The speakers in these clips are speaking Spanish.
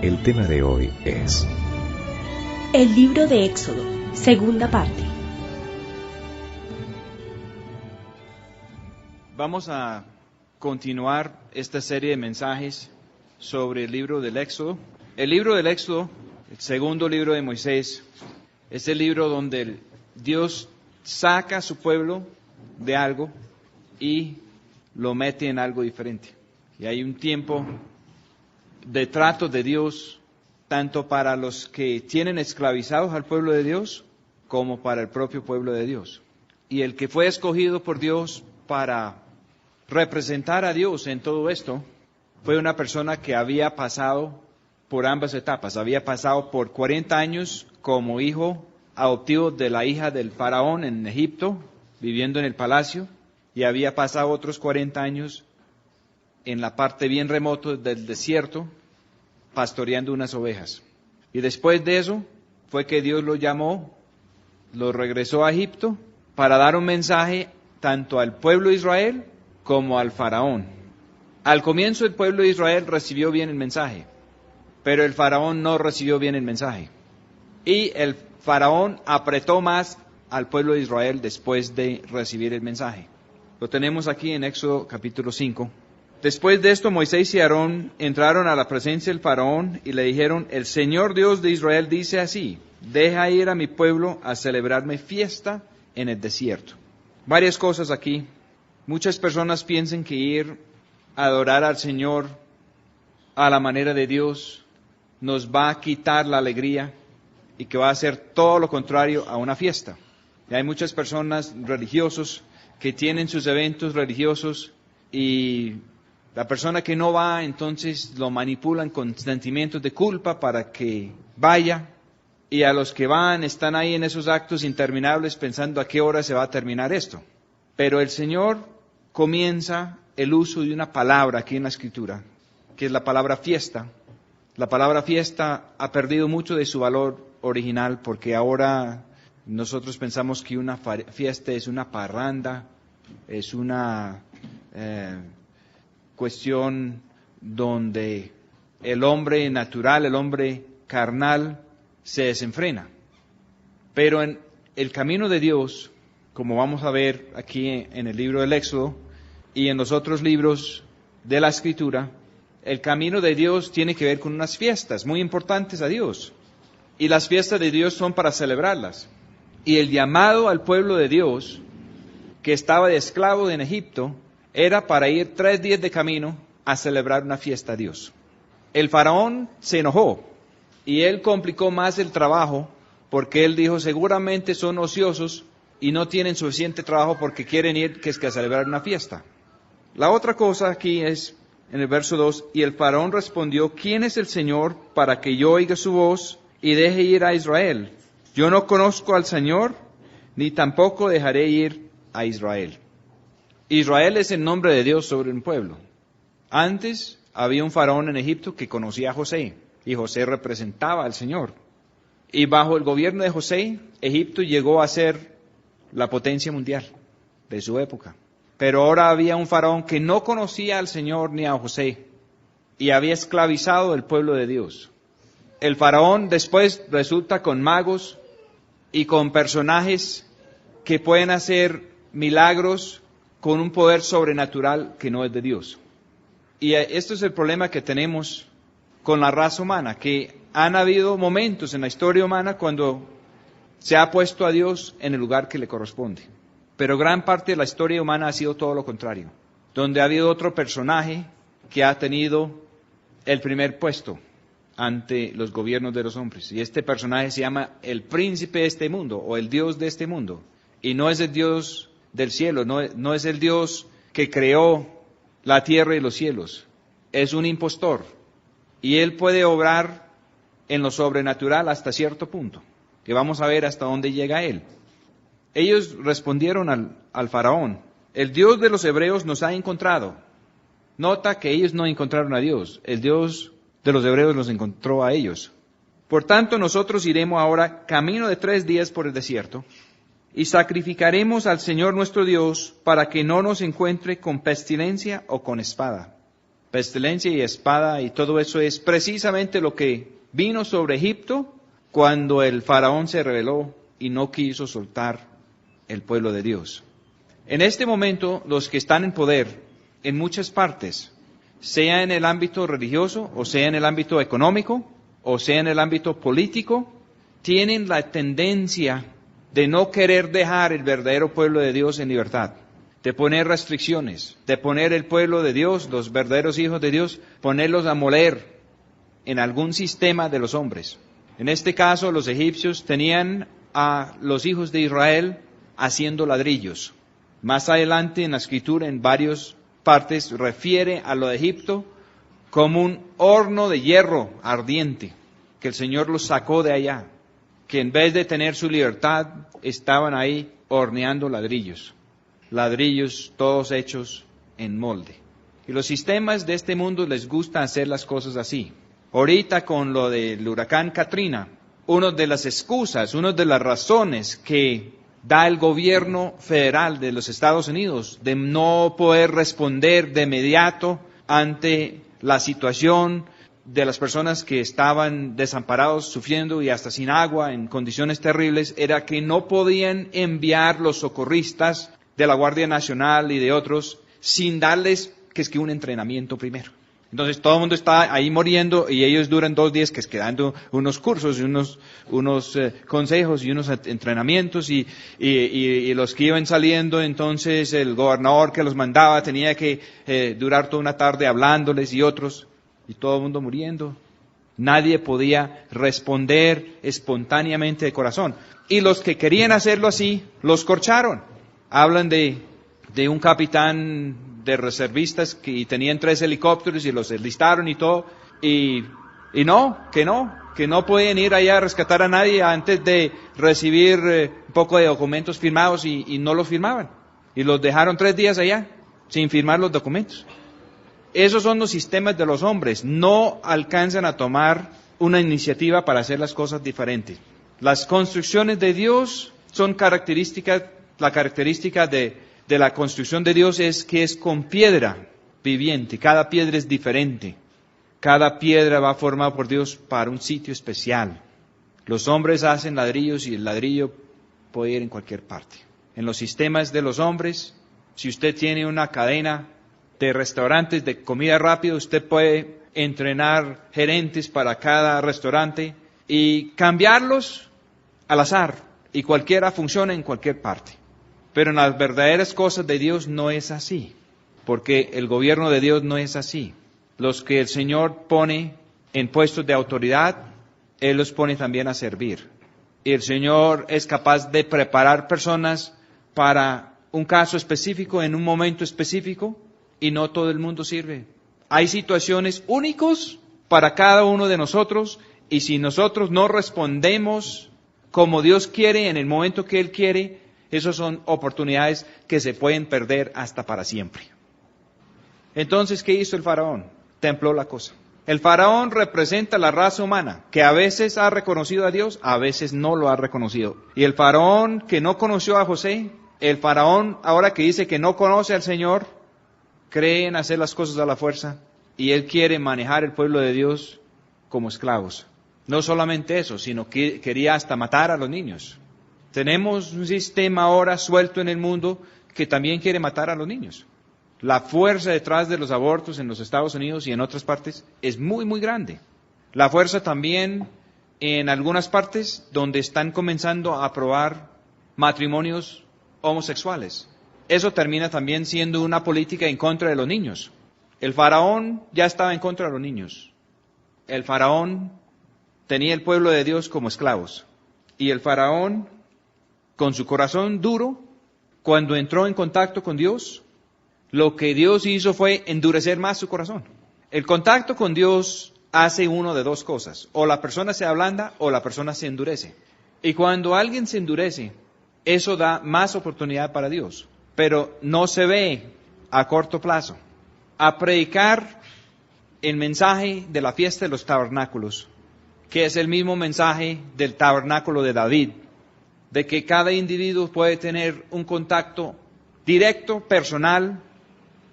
El tema de hoy es El libro de Éxodo, segunda parte. Vamos a continuar esta serie de mensajes sobre el libro del Éxodo. El libro del Éxodo, el segundo libro de Moisés, es el libro donde Dios saca a su pueblo de algo y lo mete en algo diferente. Y hay un tiempo de trato de Dios, tanto para los que tienen esclavizados al pueblo de Dios, como para el propio pueblo de Dios. Y el que fue escogido por Dios para representar a Dios en todo esto, fue una persona que había pasado por ambas etapas. Había pasado por 40 años como hijo adoptivo de la hija del faraón en Egipto, viviendo en el palacio, y había pasado otros 40 años en la parte bien remota del desierto, pastoreando unas ovejas. Y después de eso, fue que Dios lo llamó, lo regresó a Egipto, para dar un mensaje tanto al pueblo de Israel como al faraón. Al comienzo el pueblo de Israel recibió bien el mensaje, pero el faraón no recibió bien el mensaje. Y el faraón apretó más al pueblo de Israel después de recibir el mensaje. Lo tenemos aquí en Éxodo capítulo 5. Después de esto, Moisés y Aarón entraron a la presencia del faraón y le dijeron: el Señor Dios de Israel dice así: deja ir a mi pueblo a celebrarme fiesta en el desierto. Varias cosas aquí. Muchas personas piensan que ir a adorar al Señor a la manera de Dios nos va a quitar la alegría y que va a ser todo lo contrario a una fiesta. Y hay muchas personas religiosos que tienen sus eventos religiosos y la persona que no va, entonces lo manipulan con sentimientos de culpa para que vaya. Y a los que van, están ahí en esos actos interminables pensando a qué hora se va a terminar esto. Pero el Señor comienza el uso de una palabra aquí en la Escritura, que es la palabra fiesta. La palabra fiesta ha perdido mucho de su valor original porque ahora nosotros pensamos que una fiesta es una parranda, es una cuestión donde el hombre natural, el hombre carnal se desenfrena. Pero en el camino de Dios, como vamos a ver aquí en el libro del Éxodo y en los otros libros de la Escritura, el camino de Dios tiene que ver con unas fiestas muy importantes a Dios. Y las fiestas de Dios son para celebrarlas. Y el llamado al pueblo de Dios, que estaba de esclavo en Egipto, era para ir 3 días de camino a celebrar una fiesta a Dios. El faraón se enojó y él complicó más el trabajo porque él dijo: seguramente son ociosos y no tienen suficiente trabajo porque quieren ir que a celebrar una fiesta. La otra cosa aquí es en el verso 2: y el faraón respondió: ¿quién es el Señor para que yo oiga su voz y deje ir a Israel? Yo no conozco al Señor, ni tampoco dejaré ir a Israel. Israel es el nombre de Dios sobre un pueblo. Antes había un faraón en Egipto que conocía a José, y José representaba al Señor. Y bajo el gobierno de José, Egipto llegó a ser la potencia mundial de su época. Pero ahora había un faraón que no conocía al Señor ni a José, y había esclavizado el pueblo de Dios. El faraón después resulta con magos y con personajes que pueden hacer milagros con un poder sobrenatural que no es de Dios. Y esto es el problema que tenemos con la raza humana, que han habido momentos en la historia humana cuando se ha puesto a Dios en el lugar que le corresponde. Pero gran parte de la historia humana ha sido todo lo contrario, donde ha habido otro personaje que ha tenido el primer puesto ante los gobiernos de los hombres. Y este personaje se llama el príncipe de este mundo, o el Dios de este mundo. Y no es el Dios del cielo, no es el Dios que creó la tierra y los cielos. Es un impostor. Y él puede obrar en lo sobrenatural hasta cierto punto, que vamos a ver hasta dónde llega él. Ellos respondieron al faraón: el Dios de los hebreos nos ha encontrado. Nota que ellos no encontraron a Dios, el Dios de los hebreos los encontró a ellos. Por tanto, nosotros iremos ahora camino de 3 días por el desierto, y sacrificaremos al Señor nuestro Dios para que no nos encuentre con pestilencia o con espada. pestilencia y espada y todo eso es precisamente lo que vino sobre Egipto cuando el faraón se rebeló y no quiso soltar el pueblo de Dios. En este momento, los que están en poder en muchas partes, sea en el ámbito religioso, o sea en el ámbito económico, o sea en el ámbito político, tienen la tendencia de no querer dejar el verdadero pueblo de Dios en libertad, de poner restricciones, de poner el pueblo de Dios, los verdaderos hijos de Dios, ponerlos a moler en algún sistema de los hombres. En este caso, los egipcios tenían a los hijos de Israel haciendo ladrillos. Más adelante en la Escritura, en varias partes, refiere a lo de Egipto como un horno de hierro ardiente, que el Señor los sacó de allá, que en vez de tener su libertad, estaban ahí horneando ladrillos todos hechos en molde. Y los sistemas de este mundo les gusta hacer las cosas así. Ahorita con lo del huracán Katrina, una de las excusas, una de las razones que da el gobierno federal de los Estados Unidos de no poder responder de inmediato ante la situación de las personas que estaban desamparados, sufriendo y hasta sin agua, en condiciones terribles, era que no podían enviar los socorristas de la Guardia Nacional y de otros sin darles un entrenamiento primero. Entonces todo el mundo está ahí muriendo y ellos duran 2 días dando unos cursos y unos consejos y unos entrenamientos y los que iban saliendo, entonces el gobernador que los mandaba tenía que durar toda una tarde hablándoles y otros, y todo el mundo muriendo. Nadie podía responder espontáneamente de corazón. Y los que querían hacerlo así, los corcharon. Hablan de un capitán de reservistas que tenían 3 helicópteros y los enlistaron y todo, y que no podían ir allá a rescatar a nadie antes de recibir un poco de documentos firmados y no los firmaban. Y los dejaron 3 días allá sin firmar los documentos. Esos son los sistemas de los hombres, no alcanzan a tomar una iniciativa para hacer las cosas diferentes. Las construcciones de Dios son la característica de la construcción de Dios es que es con piedra viviente. Cada piedra es diferente. Cada piedra va formada por Dios para un sitio especial. Los hombres hacen ladrillos y el ladrillo puede ir en cualquier parte. En los sistemas de los hombres, si usted tiene una cadena de restaurantes de comida rápida, usted puede entrenar gerentes para cada restaurante y cambiarlos al azar. Y cualquiera funciona en cualquier parte. Pero en las verdaderas cosas de Dios no es así, porque el gobierno de Dios no es así. Los que el Señor pone en puestos de autoridad, Él los pone también a servir. Y el Señor es capaz de preparar personas para un caso específico, en un momento específico, y no todo el mundo sirve. Hay situaciones únicas para cada uno de nosotros, y si nosotros no respondemos como Dios quiere, en el momento que Él quiere, esas son oportunidades que se pueden perder hasta para siempre. Entonces, ¿qué hizo el faraón? Templó la cosa. El faraón representa la raza humana, que a veces ha reconocido a Dios, a veces no lo ha reconocido. Y el faraón que no conoció a José, el faraón ahora que dice que no conoce al Señor, cree en hacer las cosas a la fuerza, y él quiere manejar el pueblo de Dios como esclavos. No solamente eso, sino que quería hasta matar a los niños. Tenemos un sistema ahora suelto en el mundo que también quiere matar a los niños. La fuerza detrás de los abortos en los Estados Unidos y en otras partes es muy, muy grande. La fuerza también en algunas partes donde están comenzando a aprobar matrimonios homosexuales. Eso termina también siendo una política en contra de los niños. El faraón ya estaba en contra de los niños. El faraón tenía el pueblo de Dios como esclavos. Y el faraón, con su corazón duro, cuando entró en contacto con Dios, lo que Dios hizo fue endurecer más su corazón. El contacto con Dios hace uno de 2 cosas. O la persona se ablanda o la persona se endurece. Y cuando alguien se endurece, eso da más oportunidad para Dios. Pero no se ve a corto plazo. A predicar el mensaje de la fiesta de los tabernáculos, que es el mismo mensaje del tabernáculo de David, de que cada individuo puede tener un contacto directo, personal,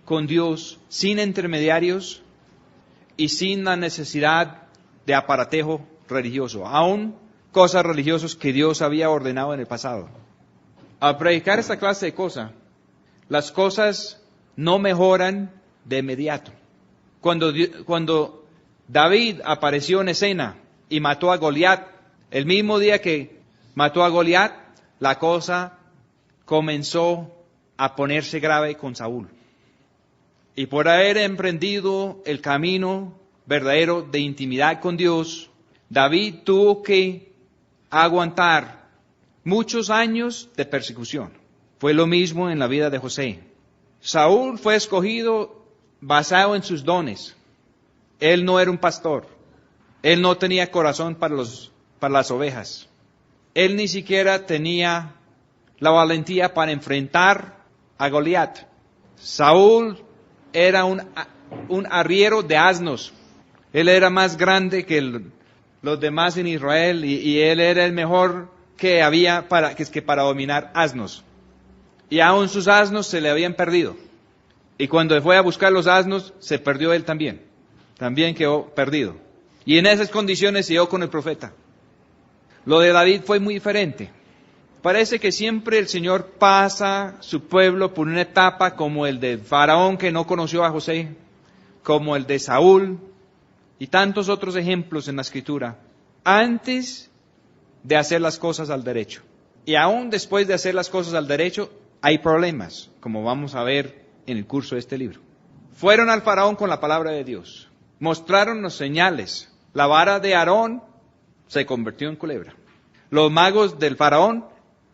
con Dios, sin intermediarios, y sin la necesidad de aparatejo religioso, aún cosas religiosas que Dios había ordenado en el pasado. Al predicar esta clase de cosas, las cosas no mejoran de inmediato. Cuando David apareció en escena y mató a Goliat, el mismo día que mató a Goliat, la cosa comenzó a ponerse grave con Saúl. Y por haber emprendido el camino verdadero de intimidad con Dios, David tuvo que aguantar muchos años de persecución. Fue lo mismo en la vida de José. Saúl fue escogido basado en sus dones. Él no era un pastor. Él no tenía corazón para las ovejas. Él ni siquiera tenía la valentía para enfrentar a Goliat. Saúl era un arriero de asnos. Él era más grande que los demás en Israel y él era el mejor que había para dominar asnos. Y aún sus asnos se le habían perdido. Y cuando fue a buscar los asnos, se perdió él también. También quedó perdido. Y en esas condiciones se dio con el profeta. Lo de David fue muy diferente. Parece que siempre el Señor pasa su pueblo por una etapa como el de Faraón que no conoció a José, como el de Saúl y tantos otros ejemplos en la Escritura, antes de hacer las cosas al derecho. Y aún después de hacer las cosas al derecho, hay problemas, como vamos a ver en el curso de este libro. Fueron al Faraón con la palabra de Dios, mostraron los señales. La vara de Aarón se convirtió en culebra. Los magos del Faraón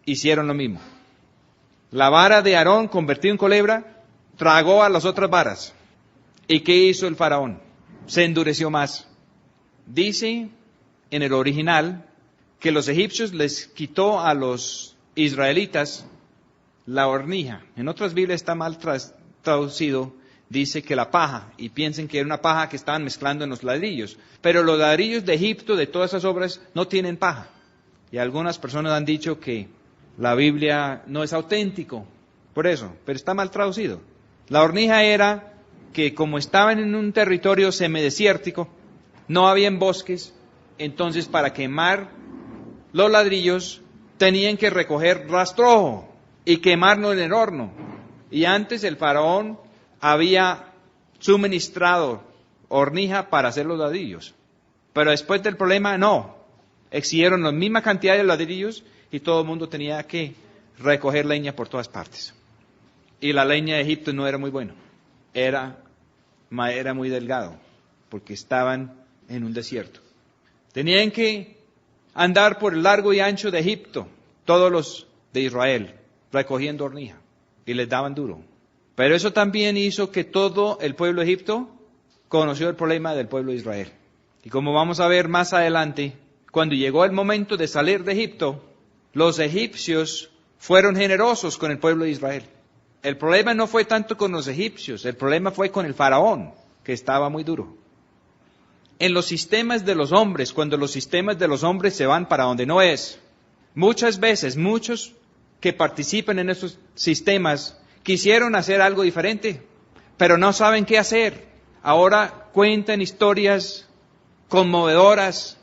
hicieron lo mismo. La vara de Aarón convirtió en culebra, tragó a las otras varas. ¿Y qué hizo el Faraón? Se endureció más. Dice en el original que los egipcios les quitó a los israelitas la hornija. En otras Biblias está mal traducido, dice que la paja, y piensen que era una paja que estaban mezclando en los ladrillos. Pero los ladrillos de Egipto, de todas esas obras, no tienen paja. Y algunas personas han dicho que la Biblia no es auténtico, por eso, pero está mal traducido. La hornija era que como estaban en un territorio semidesértico, no habían bosques, entonces para quemar los ladrillos tenían que recoger rastrojo y quemarlo en el horno. Y antes el faraón había suministrado hornija para hacer los ladrillos. Pero después del problema, no. Exigieron la misma cantidad de ladrillos y todo el mundo tenía que recoger leña por todas partes. Y la leña de Egipto no era muy buena. Era madera muy delgado, porque estaban en un desierto. Tenían que andar por el largo y ancho de Egipto, todos los de Israel, recogiendo hornija, y les daban duro. Pero eso también hizo que todo el pueblo de Egipto conoció el problema del pueblo de Israel. Y como vamos a ver más adelante, cuando llegó el momento de salir de Egipto, los egipcios fueron generosos con el pueblo de Israel. El problema no fue tanto con los egipcios, el problema fue con el faraón, que estaba muy duro. En los sistemas de los hombres, cuando los sistemas de los hombres se van para donde no es, muchas veces, muchos que participan en esos sistemas quisieron hacer algo diferente, pero no saben qué hacer. Ahora cuentan historias conmovedoras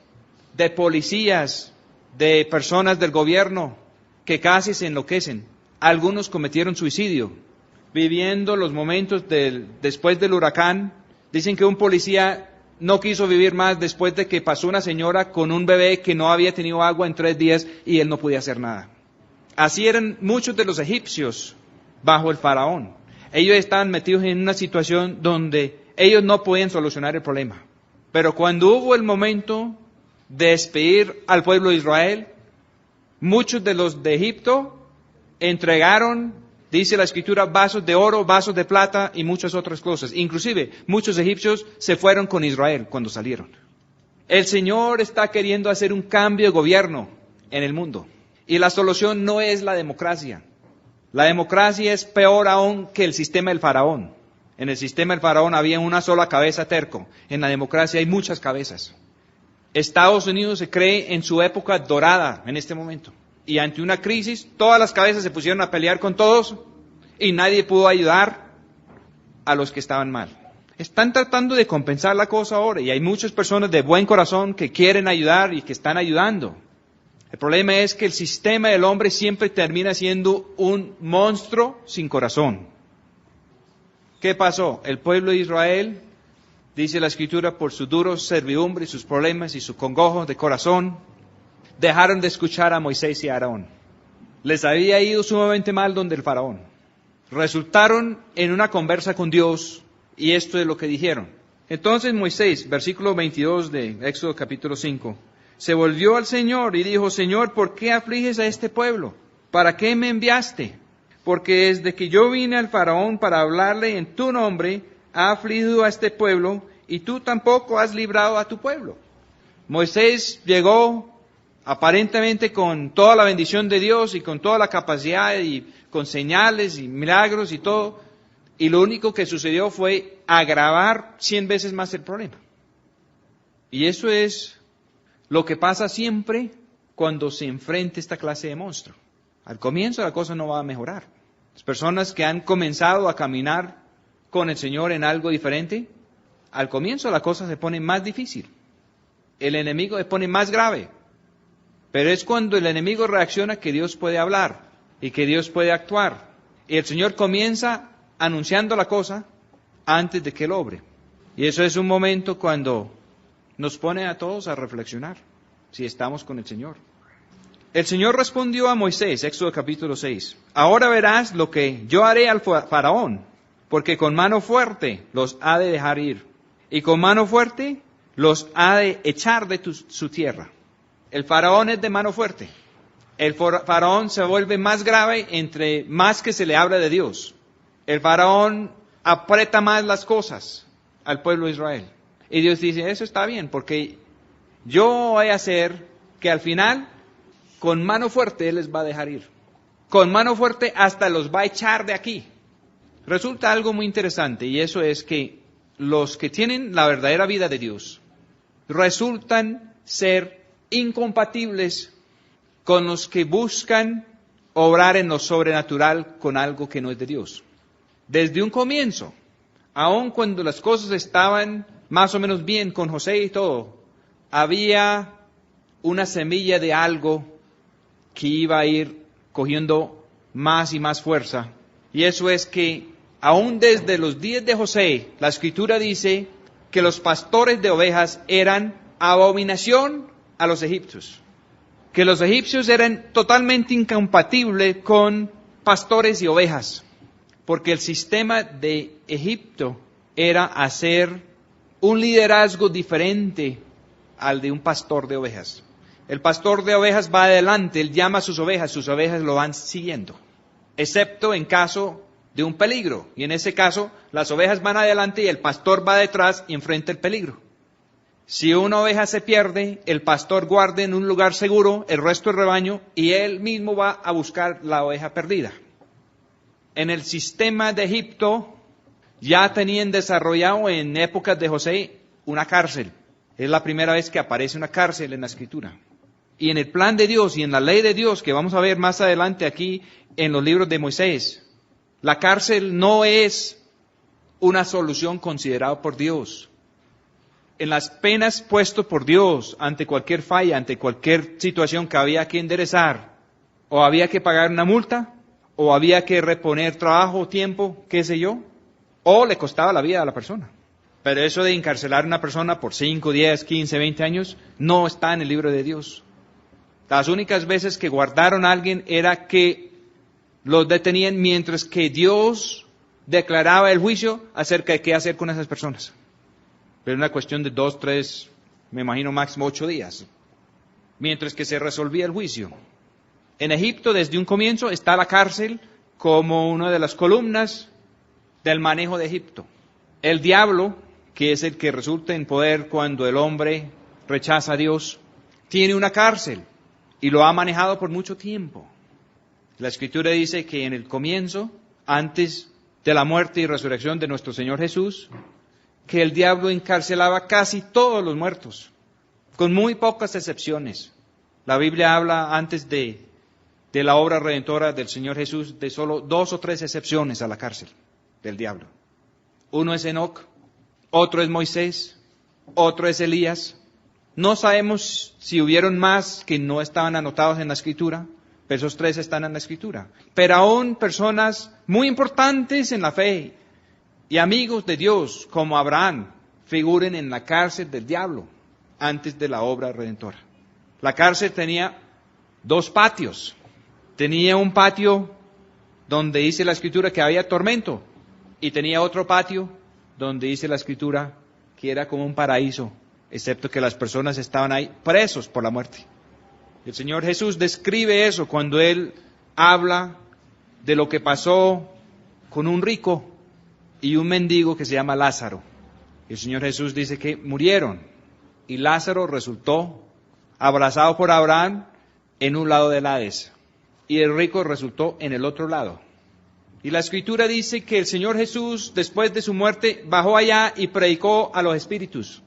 de policías, de personas del gobierno que casi se enloquecen. Algunos cometieron suicidio. Viviendo los momentos después del huracán, dicen que un policía no quiso vivir más después de que pasó una señora con un bebé que no había tenido agua en 3 días y él no podía hacer nada. Así eran muchos de los egipcios bajo el faraón. Ellos estaban metidos en una situación donde ellos no podían solucionar el problema. Pero cuando hubo el momento de despedir al pueblo de Israel, muchos de los de Egipto entregaron, dice la Escritura, vasos de oro, vasos de plata y muchas otras cosas. Inclusive, muchos egipcios se fueron con Israel cuando salieron. El Señor está queriendo hacer un cambio de gobierno en el mundo. Y la solución no es la democracia. La democracia es peor aún que el sistema del faraón. En el sistema del faraón había una sola cabeza terco. En la democracia hay muchas cabezas. Estados Unidos se cree en su época dorada en este momento. Y ante una crisis, todas las cabezas se pusieron a pelear con todos y nadie pudo ayudar a los que estaban mal. Están tratando de compensar la cosa ahora y hay muchas personas de buen corazón que quieren ayudar y que están ayudando. El problema es que el sistema del hombre siempre termina siendo un monstruo sin corazón. ¿Qué pasó? El pueblo de Israel, dice la Escritura, por su duro servidumbre y sus problemas y su congojo de corazón, dejaron de escuchar a Moisés y a Aarón. Les había ido sumamente mal donde el faraón. Resultaron en una conversa con Dios y esto es lo que dijeron. Entonces Moisés, versículo 22 de Éxodo capítulo 5, se volvió al Señor y dijo, Señor, ¿por qué afliges a este pueblo? ¿Para qué me enviaste? Porque desde que yo vine al faraón para hablarle en tu nombre, ha afligido a este pueblo y tú tampoco has librado a tu pueblo. Moisés llegó aparentemente con toda la bendición de Dios y con toda la capacidad y con señales y milagros y todo, y lo único que sucedió fue agravar 100 veces más el problema. Y eso es lo que pasa siempre cuando se enfrenta esta clase de monstruo. Al comienzo la cosa no va a mejorar. Las personas que han comenzado a caminar con el Señor en algo diferente, al comienzo la cosa se pone más difícil. El enemigo se pone más grave. Pero es cuando el enemigo reacciona que Dios puede hablar y que Dios puede actuar. Y el Señor comienza anunciando la cosa antes de que Él obre. Y eso es un momento cuando nos pone a todos a reflexionar si estamos con el Señor. El Señor respondió a Moisés, Éxodo capítulo 6, ahora verás lo que yo haré al faraón, porque con mano fuerte los ha de dejar ir, y con mano fuerte los ha de echar de su tierra. El faraón es de mano fuerte. El faraón se vuelve más grave entre más que se le habla de Dios. El faraón aprieta más las cosas al pueblo de Israel. Y Dios dice, eso está bien, porque yo voy a hacer que al final, con mano fuerte, Él les va a dejar ir. Con mano fuerte hasta los va a echar de aquí. Resulta algo muy interesante, y eso es que los que tienen la verdadera vida de Dios resultan ser incompatibles con los que buscan obrar en lo sobrenatural con algo que no es de Dios. Desde un comienzo, aun cuando las cosas estaban más o menos bien con José y todo, había una semilla de algo que iba a ir cogiendo más y más fuerza. Y eso es que, aún desde los días de José, la Escritura dice que los pastores de ovejas eran abominación a los egipcios. Que los egipcios eran totalmente incompatibles con pastores y ovejas. Porque el sistema de Egipto era hacer un liderazgo diferente al de un pastor de ovejas. El pastor de ovejas va adelante, él llama a sus ovejas lo van siguiendo. Excepto en caso de un peligro. Y en ese caso, las ovejas van adelante y el pastor va detrás y enfrenta el peligro. Si una oveja se pierde, el pastor guarda en un lugar seguro el resto del rebaño y él mismo va a buscar la oveja perdida. En el sistema de Egipto ya tenían desarrollado en épocas de José una cárcel. Es la primera vez que aparece una cárcel en la Escritura. Y en el plan de Dios y en la ley de Dios, que vamos a ver más adelante aquí en los libros de Moisés, la cárcel no es una solución considerada por Dios. En las penas puestas por Dios ante cualquier falla, ante cualquier situación que había que enderezar, o había que pagar una multa, o había que reponer trabajo, tiempo, qué sé yo, o le costaba la vida a la persona. Pero eso de encarcelar a una persona por 5, 10, 15, 20 años no está en el libro de Dios. Las únicas veces que guardaron a alguien era que los detenían mientras que Dios declaraba el juicio acerca de qué hacer con esas personas. Pero una cuestión de 2, 3, me imagino máximo 8 días, mientras que se resolvía el juicio. En Egipto, desde un comienzo, está la cárcel como una de las columnas del manejo de Egipto. El diablo, que es el que resulta en poder cuando el hombre rechaza a Dios, tiene una cárcel y lo ha manejado por mucho tiempo. La Escritura dice que en el comienzo, antes de la muerte y resurrección de nuestro Señor Jesús, que el diablo encarcelaba casi todos los muertos, con muy pocas excepciones. La Biblia habla antes de la obra redentora del Señor Jesús de solo 2 o 3 excepciones a la cárcel del diablo. Uno es Enoc, otro es Moisés, otro es Elías. No sabemos si hubieron más que no estaban anotados en la Escritura, pero esos 3 están en la Escritura. Pero aún personas muy importantes en la fe y amigos de Dios, como Abraham, figuren en la cárcel del diablo antes de la obra redentora. La cárcel tenía 2 patios. Tenía un patio donde dice la Escritura que había tormento, y tenía otro patio donde dice la Escritura que era como un paraíso, excepto que las personas estaban ahí presos por la muerte. El Señor Jesús describe eso cuando Él habla de lo que pasó con un rico y un mendigo que se llama Lázaro. El Señor Jesús dice que murieron, y Lázaro resultó abrazado por Abraham en un lado del Hades, y el rico resultó en el otro lado. Y la Escritura dice que el Señor Jesús, después de su muerte, bajó allá y predicó a los espíritus.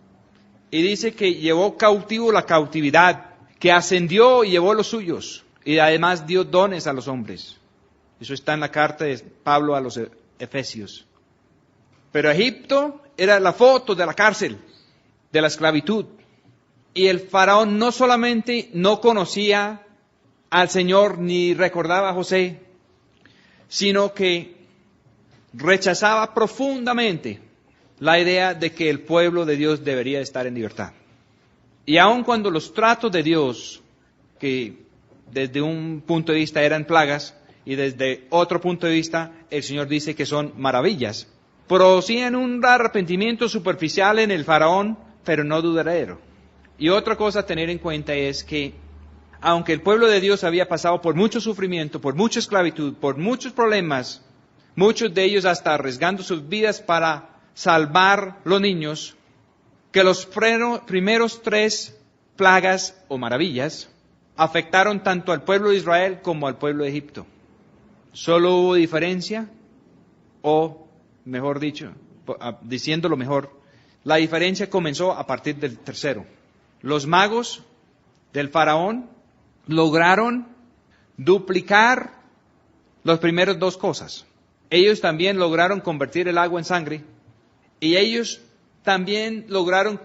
Y dice que llevó cautivo la cautividad, que ascendió y llevó los suyos, y además dio dones a los hombres. Eso está en la carta de Pablo a los Efesios. Pero Egipto era la foto de la cárcel, de la esclavitud. Y el faraón no solamente no conocía al Señor ni recordaba a José, sino que rechazaba profundamente la idea de que el pueblo de Dios debería estar en libertad. Y aun cuando los tratos de Dios, que desde un punto de vista eran plagas, y desde otro punto de vista el Señor dice que son maravillas, producían un arrepentimiento superficial en el faraón, pero no duradero. Y otra cosa a tener en cuenta es que, aunque el pueblo de Dios había pasado por mucho sufrimiento, por mucha esclavitud, por muchos problemas, muchos de ellos hasta arriesgando sus vidas para salvar los niños, que los primeros 3 plagas o maravillas afectaron tanto al pueblo de Israel como al pueblo de Egipto. Solo hubo diferencia, o mejor dicho, diciéndolo mejor, la diferencia comenzó a partir del 3. Los magos del faraón lograron duplicar las primeras 2 cosas. Ellos también lograron convertir el agua en sangre, y ellos también lograron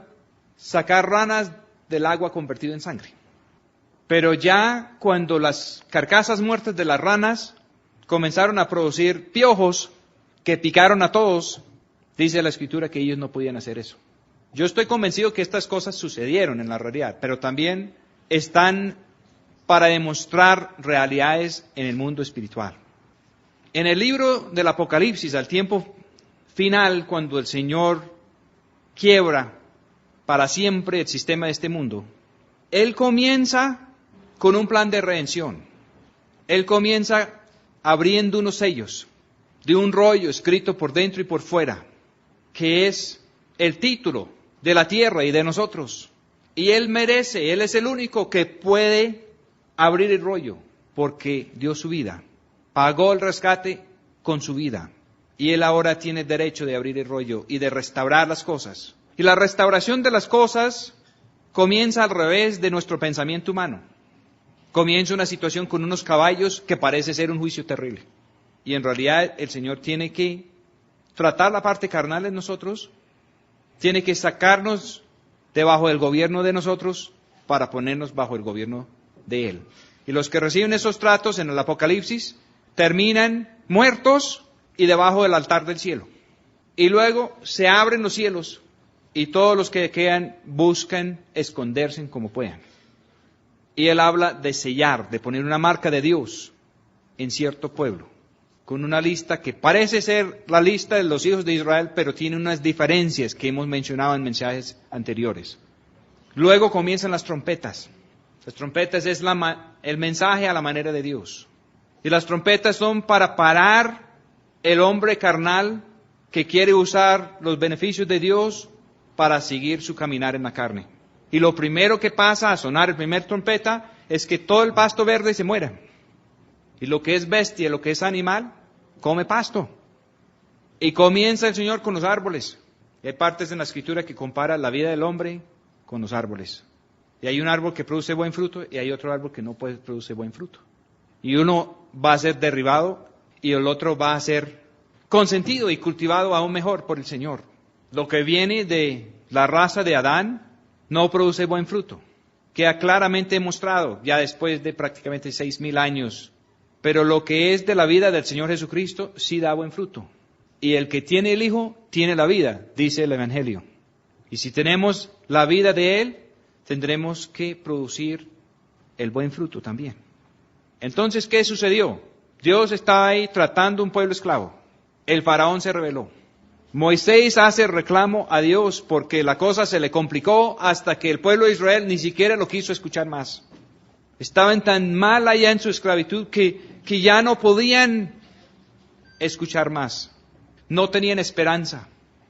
sacar ranas del agua convertido en sangre. Pero ya cuando las carcasas muertas de las ranas comenzaron a producir piojos que picaron a todos, dice la Escritura que ellos no podían hacer eso. Yo estoy convencido que estas cosas sucedieron en la realidad, pero también están para demostrar realidades en el mundo espiritual. En el libro del Apocalipsis, al tiempo final, cuando el Señor quiebra para siempre el sistema de este mundo, Él comienza con un plan de redención. Él comienza abriendo unos sellos de un rollo escrito por dentro y por fuera, que es el título de la tierra y de nosotros. Y Él es el único que puede abrir el rollo, porque dio su vida, pagó el rescate con su vida. Y Él ahora tiene derecho de abrir el rollo y de restaurar las cosas. Y la restauración de las cosas comienza al revés de nuestro pensamiento humano. Comienza una situación con unos caballos que parece ser un juicio terrible. Y en realidad el Señor tiene que tratar la parte carnal en nosotros, tiene que sacarnos debajo del gobierno de nosotros para ponernos bajo el gobierno de Él. Y los que reciben esos tratos en el Apocalipsis terminan muertos y debajo del altar del cielo. Y luego se abren los cielos y todos los que quedan buscan esconderse como puedan. Y Él habla de sellar, de poner una marca de Dios en cierto pueblo, con una lista que parece ser la lista de los hijos de Israel, pero tiene unas diferencias que hemos mencionado en mensajes anteriores. Luego comienzan las trompetas. Las trompetas es el mensaje a la manera de Dios. Y las trompetas son para parar el hombre carnal que quiere usar los beneficios de Dios para seguir su caminar en la carne. Y lo primero que pasa a sonar el primer trompeta es que todo el pasto verde se muera. Y lo que es bestia, lo que es animal, come pasto. Y comienza el Señor con los árboles. Y hay partes en la Escritura que compara la vida del hombre con los árboles. Y hay un árbol que produce buen fruto y hay otro árbol que no produce buen fruto. Y uno va a ser derribado y el otro va a ser consentido y cultivado aún mejor por el Señor. lo que viene de la raza de Adán no produce buen fruto. Queda claramente demostrado ya después de prácticamente 6,000 años. Pero lo que es de la vida del Señor Jesucristo sí da buen fruto. Y el que tiene el Hijo tiene la vida, dice el Evangelio. Y si tenemos la vida de Él, tendremos que producir el buen fruto también. Entonces, ¿qué sucedió? Dios estaba ahí tratando un pueblo esclavo. El faraón se rebeló. Moisés hace reclamo a Dios porque la cosa se le complicó hasta que el pueblo de Israel ni siquiera lo quiso escuchar más. Estaban tan mal allá en su esclavitud que ya no podían escuchar más. No tenían esperanza.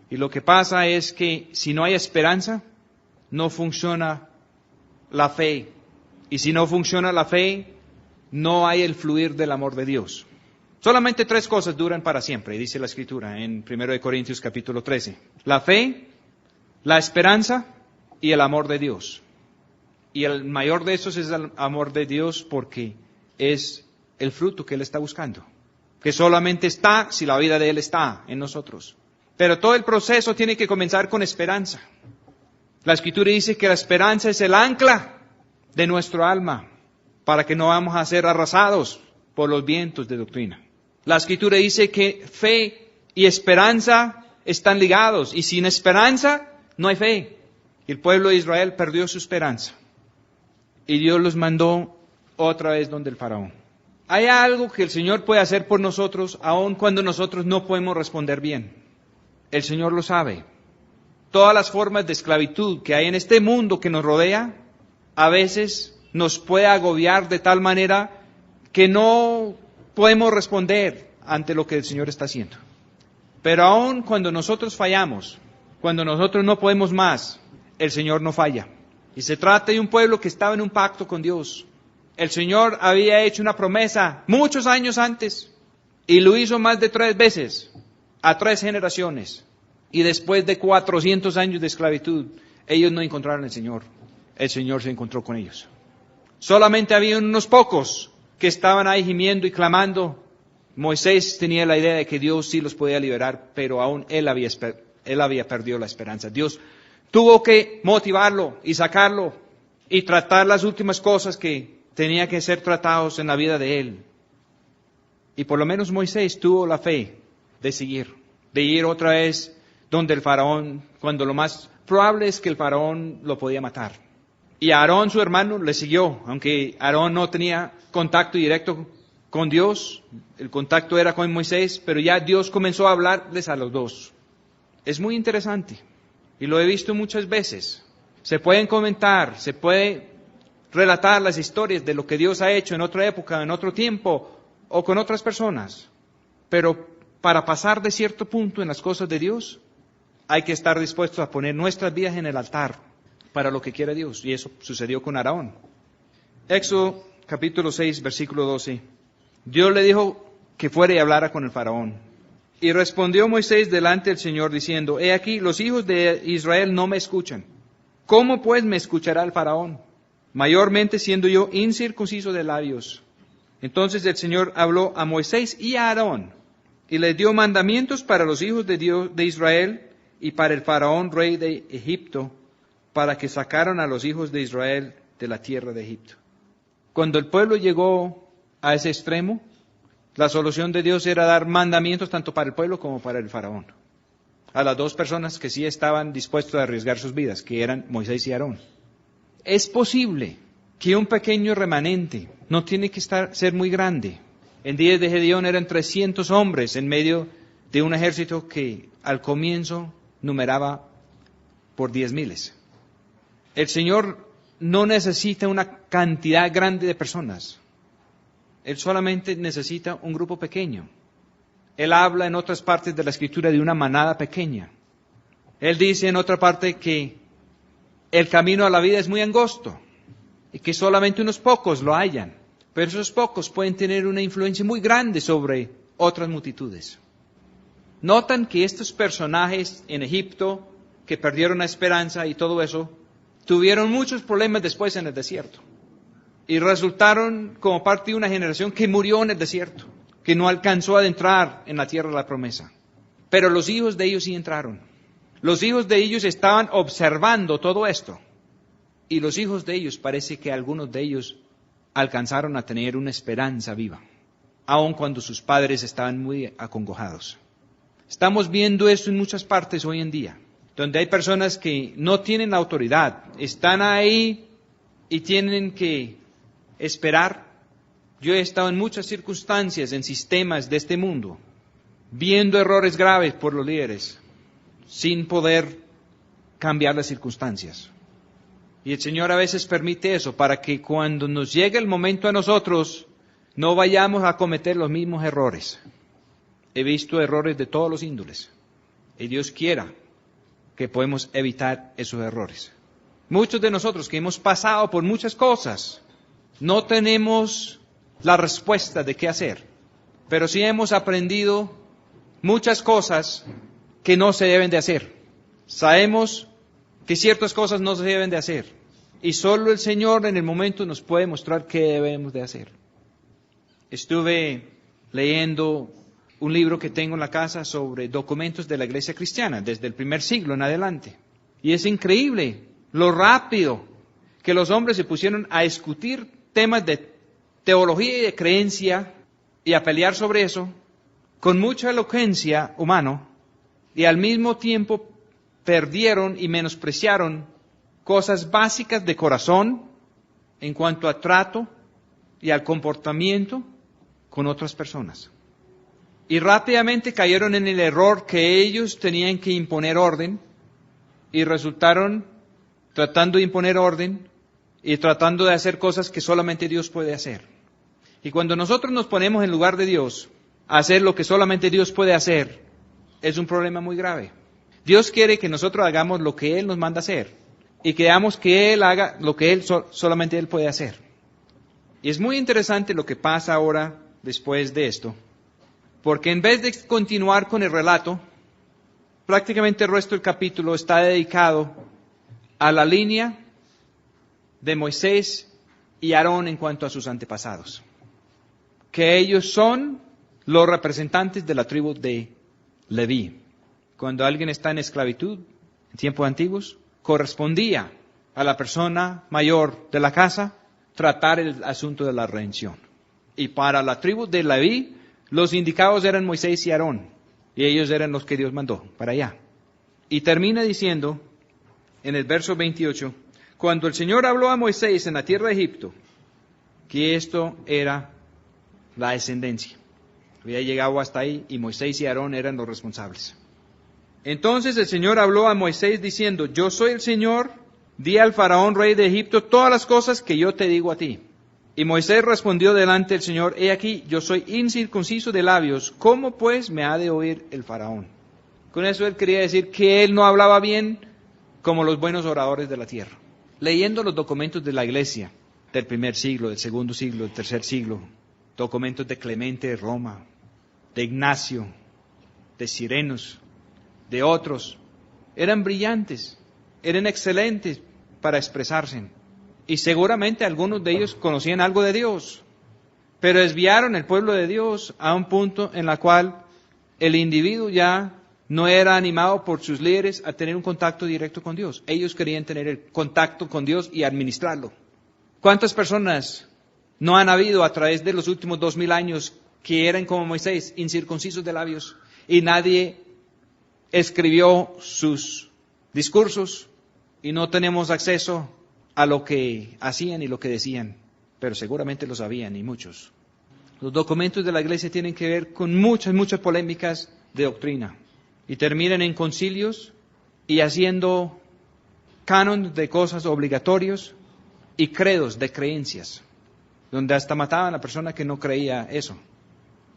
Y lo que pasa es que si no hay esperanza, no funciona la fe. Y si no funciona la fe, no hay el fluir del amor de Dios. Solamente 3 cosas duran para siempre, dice la Escritura en 1 Corintios capítulo 13. La fe, la esperanza y el amor de Dios. Y el mayor de esos es el amor de Dios porque es el fruto que Él está buscando. Que solamente está si la vida de Él está en nosotros. Pero todo el proceso tiene que comenzar con esperanza. La Escritura dice que la esperanza es el ancla de nuestro alma para que no vamos a ser arrasados por los vientos de doctrina. La Escritura dice que fe y esperanza están ligados y sin esperanza no hay fe. Y el pueblo de Israel perdió su esperanza. Y Dios los mandó otra vez donde el faraón. Hay algo que el Señor puede hacer por nosotros aun cuando nosotros no podemos responder bien. El Señor lo sabe. Todas las formas de esclavitud que hay en este mundo que nos rodea, a veces nos puede agobiar de tal manera que no podemos responder ante lo que el Señor está haciendo. Pero aun cuando nosotros fallamos, cuando nosotros no podemos más, el Señor no falla. Y se trata de un pueblo que estaba en un pacto con Dios. El Señor había hecho una promesa muchos años antes y lo hizo más de 3 veces a 3 generaciones. Y después de 400 años de esclavitud, ellos no encontraron al Señor. El Señor se encontró con ellos. Solamente había unos pocos que estaban ahí gimiendo y clamando. Moisés tenía la idea de que Dios sí los podía liberar, pero aún él había perdido la esperanza. Dios tuvo que motivarlo y sacarlo y tratar las últimas cosas que tenía que ser tratados en la vida de él. Y por lo menos Moisés tuvo la fe de seguir, de ir otra vez donde el faraón, cuando lo más probable es que el faraón lo podía matar. Y Aarón, su hermano, le siguió, aunque Aarón no tenía contacto directo con Dios, el contacto era con Moisés, pero ya Dios comenzó a hablarles a los dos. Es muy interesante, y lo he visto muchas veces. Se pueden comentar, se puede relatar las historias de lo que Dios ha hecho en otra época, en otro tiempo, o con otras personas. Pero para pasar de cierto punto en las cosas de Dios, hay que estar dispuestos a poner nuestras vidas en el altar para lo que quiere Dios. Y eso sucedió con Aarón. Éxodo capítulo 6, versículo 12. Dios le dijo que fuera y hablara con el faraón. Y respondió Moisés delante del Señor diciendo, he aquí, los hijos de Israel no me escuchan. ¿Cómo pues me escuchará el faraón? Mayormente siendo yo incircunciso de labios. Entonces el Señor habló a Moisés y a Aarón y les dio mandamientos para los hijos de Dios de Israel y para el faraón rey de Egipto, para que sacaran a los hijos de Israel de la tierra de Egipto. Cuando el pueblo llegó a ese extremo, la solución de Dios era dar mandamientos tanto para el pueblo como para el faraón. A las 2 personas que sí estaban dispuestos a arriesgar sus vidas, que eran Moisés y Aarón. Es posible que un pequeño remanente, no tiene que ser muy grande. En días de Gedeón eran 300 hombres en medio de un ejército que al comienzo numeraba por 10,000. El Señor no necesita una cantidad grande de personas. Él solamente necesita un grupo pequeño. Él habla en otras partes de la Escritura de una manada pequeña. Él dice en otra parte que el camino a la vida es muy angosto y que solamente unos pocos lo hallan. Pero esos pocos pueden tener una influencia muy grande sobre otras multitudes. Notan que estos personajes en Egipto, que perdieron la esperanza y todo eso, tuvieron muchos problemas después en el desierto. Y resultaron como parte de una generación que murió en el desierto, que no alcanzó a entrar en la tierra de la promesa. Pero los hijos de ellos sí entraron. Los hijos de ellos estaban observando todo esto. Y los hijos de ellos, parece que algunos de ellos alcanzaron a tener una esperanza viva, aun cuando sus padres estaban muy acongojados. Estamos viendo esto en muchas partes hoy en día, donde hay personas que no tienen la autoridad, están ahí y tienen que esperar. Yo he estado en muchas circunstancias, en sistemas de este mundo, viendo errores graves por los líderes, sin poder cambiar las circunstancias. Y el Señor a veces permite eso para que cuando nos llegue el momento a nosotros, no vayamos a cometer los mismos errores. He visto errores de todos los índoles. Y Dios quiera que podemos evitar esos errores. Muchos de nosotros que hemos pasado por muchas cosas, no tenemos la respuesta de qué hacer. Pero sí hemos aprendido muchas cosas que no se deben de hacer. Sabemos que ciertas cosas no se deben de hacer. Y solo el Señor en el momento nos puede mostrar qué debemos de hacer. Estuve leyendo un libro que tengo en la casa sobre documentos de la iglesia cristiana, desde el primer siglo en adelante. Y es increíble lo rápido que los hombres se pusieron a discutir temas de teología y de creencia y a pelear sobre eso con mucha elocuencia humana, y al mismo tiempo perdieron y menospreciaron cosas básicas de corazón en cuanto a trato y al comportamiento con otras personas. Y rápidamente cayeron en el error que ellos tenían que imponer orden y resultaron tratando de imponer orden y tratando de hacer cosas que solamente Dios puede hacer. Y cuando nosotros nos ponemos en lugar de Dios a hacer lo que solamente Dios puede hacer, es un problema muy grave. Dios quiere que nosotros hagamos lo que Él nos manda hacer y que veamos que Él haga lo que solamente Él puede hacer. Y es muy interesante lo que pasa ahora después de esto, porque en vez de continuar con el relato, prácticamente el resto del capítulo está dedicado a la línea de Moisés y Aarón en cuanto a sus antepasados, que ellos son los representantes de la tribu de Leví. Cuando alguien está en esclavitud, en tiempos antiguos, correspondía a la persona mayor de la casa tratar el asunto de la redención. Y para la tribu de Leví, los indicados eran Moisés y Aarón, y ellos eran los que Dios mandó para allá. Y termina diciendo, en el verso 28, cuando el Señor habló a Moisés en la tierra de Egipto, que esto era la descendencia. Había llegado hasta ahí y Moisés y Aarón eran los responsables. Entonces el Señor habló a Moisés diciendo, yo soy el Señor, di al faraón rey de Egipto todas las cosas que yo te digo a ti. Y Moisés respondió delante del Señor, he aquí, yo soy incircunciso de labios, ¿cómo pues me ha de oír el faraón? Con eso él quería decir que él no hablaba bien como los buenos oradores de la tierra. Leyendo los documentos de la iglesia del primer siglo, del segundo siglo, del tercer siglo, documentos de Clemente de Roma, de Ignacio, de Sirenos, de otros, eran brillantes, eran excelentes para expresarse. Y seguramente algunos de ellos conocían algo de Dios, pero desviaron el pueblo de Dios a un punto en el cual el individuo ya no era animado por sus líderes a tener un contacto directo con Dios. Ellos querían tener el contacto con Dios y administrarlo. ¿Cuántas personas no han habido a través de los últimos 2000 años que eran como Moisés, incircuncisos de labios, y nadie escribió sus discursos y no tenemos acceso a lo que hacían y lo que decían, pero seguramente lo sabían y muchos. Los documentos de la iglesia tienen que ver con muchas polémicas de doctrina y terminan en concilios y haciendo canon de cosas obligatorios y credos de creencias, donde hasta mataban a la persona que no creía eso.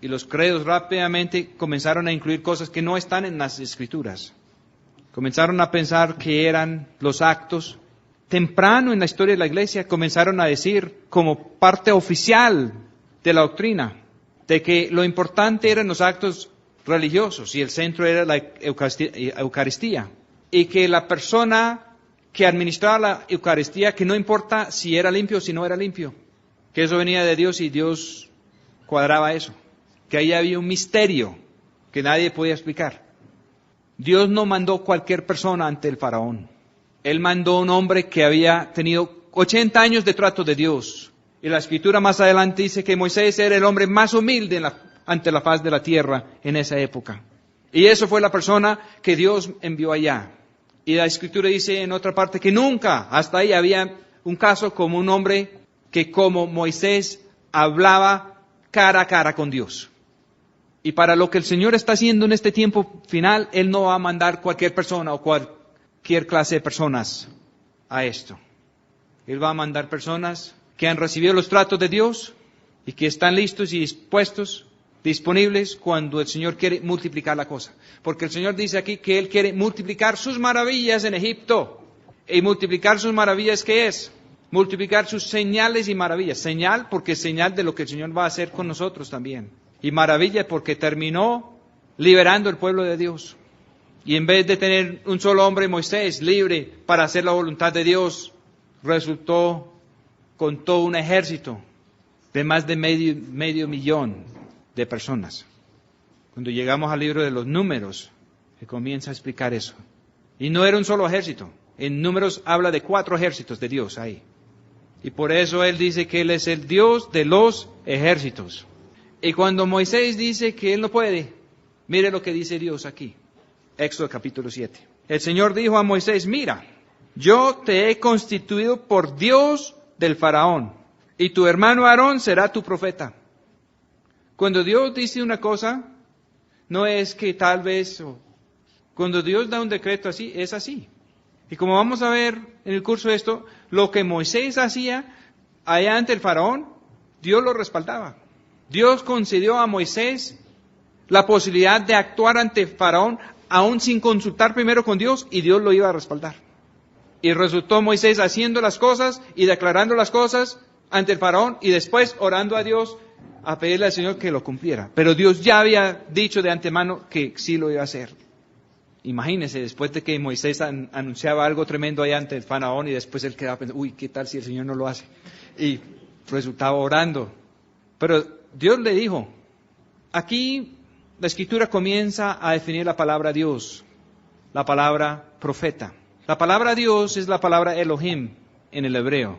Y los credos rápidamente comenzaron a incluir cosas que no están en las Escrituras. Comenzaron a pensar que eran los actos. Temprano en la historia de la iglesia comenzaron a decir, como parte oficial de la doctrina, de que lo importante eran los actos religiosos y el centro era la Eucaristía. Y que la persona que administraba la Eucaristía, que no importa si era limpio o si no era limpio, que eso venía de Dios y Dios cuadraba eso. Que ahí había un misterio que nadie podía explicar. Dios no mandó cualquier persona ante el faraón. Él mandó un hombre que había tenido 80 años de trato de Dios. Y la escritura más adelante dice que Moisés era el hombre más humilde ante la faz de la tierra en esa época. Y eso fue la persona que Dios envió allá. Y la escritura dice en otra parte que nunca hasta ahí había un caso como un hombre que como Moisés hablaba cara a cara con Dios. Y para lo que el Señor está haciendo en este tiempo final, Él no va a mandar cualquier persona o cualquier clase de personas a esto. Él va a mandar personas que han recibido los tratos de Dios y que están listos y dispuestos, disponibles cuando el Señor quiere multiplicar la cosa. Porque el Señor dice aquí que Él quiere multiplicar sus maravillas en Egipto. Y multiplicar sus maravillas, ¿qué es? Multiplicar sus señales y maravillas. Señal porque es señal de lo que el Señor va a hacer con nosotros también. Y maravilla porque terminó liberando el pueblo de Dios. Y en vez de tener un solo hombre, Moisés, libre para hacer la voluntad de Dios, resultó con todo un ejército de más de medio millón de personas. Cuando llegamos al libro de los Números, se comienza a explicar eso. Y no era un solo ejército. En Números habla de 4 ejércitos de Dios ahí. Y por eso Él dice que Él es el Dios de los ejércitos. Y cuando Moisés dice que Él no puede, mire lo que dice Dios aquí. Éxodo capítulo 7. El Señor dijo a Moisés, mira, yo te he constituido por Dios del faraón, y tu hermano Aarón será tu profeta. Cuando Dios dice una cosa, no es que tal vez, cuando Dios da un decreto así, es así. Y como vamos a ver en el curso de esto, lo que Moisés hacía allá ante el faraón, Dios lo respaldaba. Dios concedió a Moisés la posibilidad de actuar ante el faraón, aún sin consultar primero con Dios, y Dios lo iba a respaldar. Y resultó Moisés haciendo las cosas y declarando las cosas ante el faraón, y después orando a Dios a pedirle al Señor que lo cumpliera. Pero Dios ya había dicho de antemano que sí lo iba a hacer. Imagínense, después de que Moisés anunciaba algo tremendo allá ante el faraón, y después él quedaba pensando, uy, ¿qué tal si el Señor no lo hace? Y resultaba orando. Pero Dios le dijo, aquí la Escritura comienza a definir la palabra Dios, la palabra profeta. La palabra Dios es la palabra Elohim en el hebreo.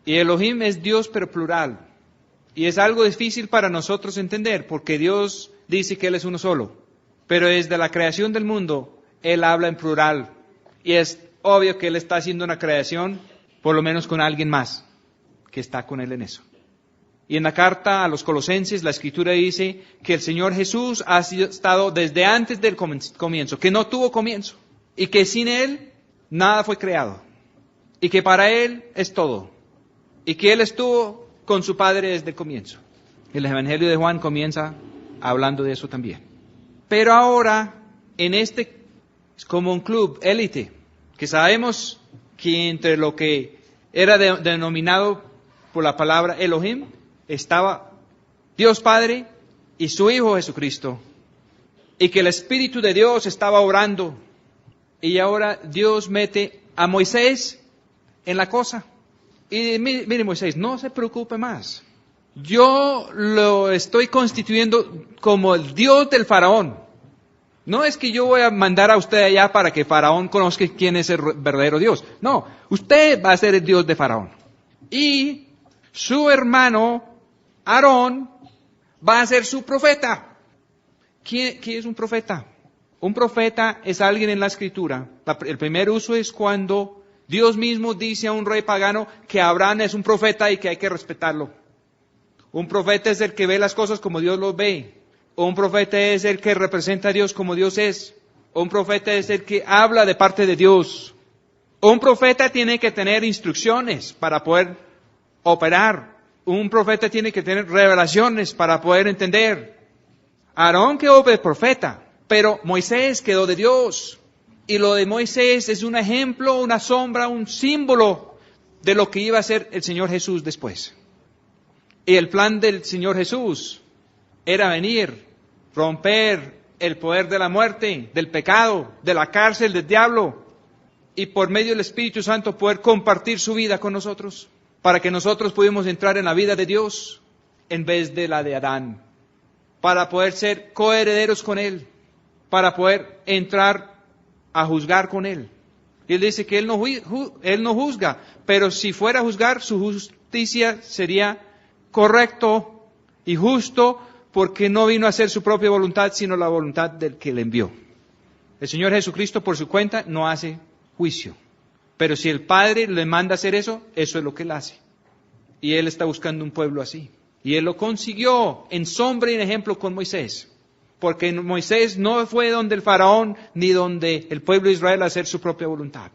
Y Elohim es Dios pero plural. Y es algo difícil para nosotros entender, porque Dios dice que Él es uno solo. Pero desde la creación del mundo, Él habla en plural. Y es obvio que Él está haciendo una creación, por lo menos con alguien más, que está con Él en eso. Y en la carta a los Colosenses, la Escritura dice que el Señor Jesús ha estado desde antes del comienzo, que no tuvo comienzo. Y que sin Él, nada fue creado. Y que para Él es todo. Y que Él estuvo con su Padre desde el comienzo. El Evangelio de Juan comienza hablando de eso también. Pero ahora, en este, es como un club élite, que sabemos que entre lo que era denominado por la palabra Elohim, estaba Dios Padre y su Hijo Jesucristo. Y que el Espíritu de Dios estaba orando. Y ahora Dios mete a Moisés en la cosa. Y mire Moisés, no se preocupe más. Yo lo estoy constituyendo como el Dios del faraón. No es que yo voy a mandar a usted allá para que Faraón conozca quién es el verdadero Dios. No, usted va a ser el Dios de Faraón. Y su hermano Aarón va a ser su profeta. ¿Quién es un profeta? Un profeta es alguien en la Escritura. El primer uso es cuando Dios mismo dice a un rey pagano que Abraham es un profeta y que hay que respetarlo. Un profeta es el que ve las cosas como Dios los ve. O un profeta es el que representa a Dios como Dios es. O un profeta es el que habla de parte de Dios. O un profeta tiene que tener instrucciones para poder operar. Un profeta tiene que tener revelaciones para poder entender. Aarón quedó de profeta, pero Moisés quedó de Dios. Y lo de Moisés es un ejemplo, una sombra, un símbolo de lo que iba a ser el Señor Jesús después. Y el plan del Señor Jesús era venir, romper el poder de la muerte, del pecado, de la cárcel, del diablo, y por medio del Espíritu Santo poder compartir su vida con nosotros, para que nosotros pudiéramos entrar en la vida de Dios en vez de la de Adán, para poder ser coherederos con Él, para poder entrar a juzgar con él. Y él dice que él no juzga, pero si fuera a juzgar, su justicia sería correcto y justo, porque no vino a hacer su propia voluntad, sino la voluntad del que le envió. El Señor Jesucristo, por su cuenta, no hace juicio. Pero si el Padre le manda hacer eso, eso es lo que él hace. Y él está buscando un pueblo así. Y él lo consiguió en sombra y en ejemplo con Moisés. Porque Moisés no fue donde el faraón ni donde el pueblo de Israel a hacer su propia voluntad.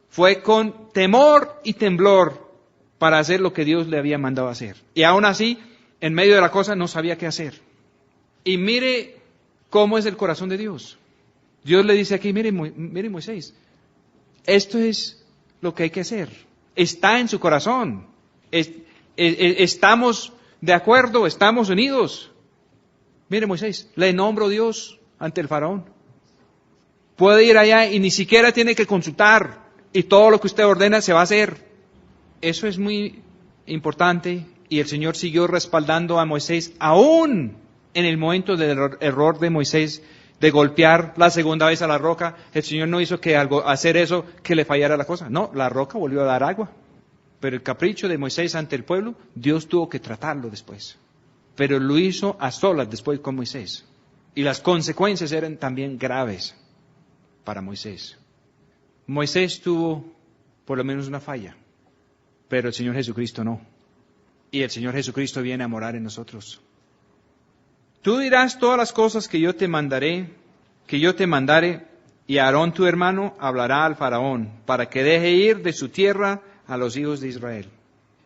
Fue con temor y temblor para hacer lo que Dios le había mandado hacer. Y aún así, en medio de la cosa, no sabía qué hacer. Y mire cómo es el corazón de Dios. Dios le dice aquí, mire Moisés, esto es lo que hay que hacer. Está en su corazón. Estamos de acuerdo, estamos unidos. Mire Moisés, le nombro Dios ante el faraón. Puede ir allá y ni siquiera tiene que consultar. Y todo lo que usted ordena se va a hacer. Eso es muy importante. Y el Señor siguió respaldando a Moisés, aún en el momento del error de Moisés de golpear la segunda vez a la roca. El Señor no hizo que al hacer eso que le fallara la cosa. No, la roca volvió a dar agua. Pero el capricho de Moisés ante el pueblo, Dios tuvo que tratarlo después. Pero lo hizo a solas después con Moisés. Y las consecuencias eran también graves para Moisés. Moisés tuvo por lo menos una falla, pero el Señor Jesucristo no. Y el Señor Jesucristo viene a morar en nosotros. Tú dirás todas las cosas que yo te mandare, y Aarón tu hermano hablará al faraón, para que deje ir de su tierra a los hijos de Israel.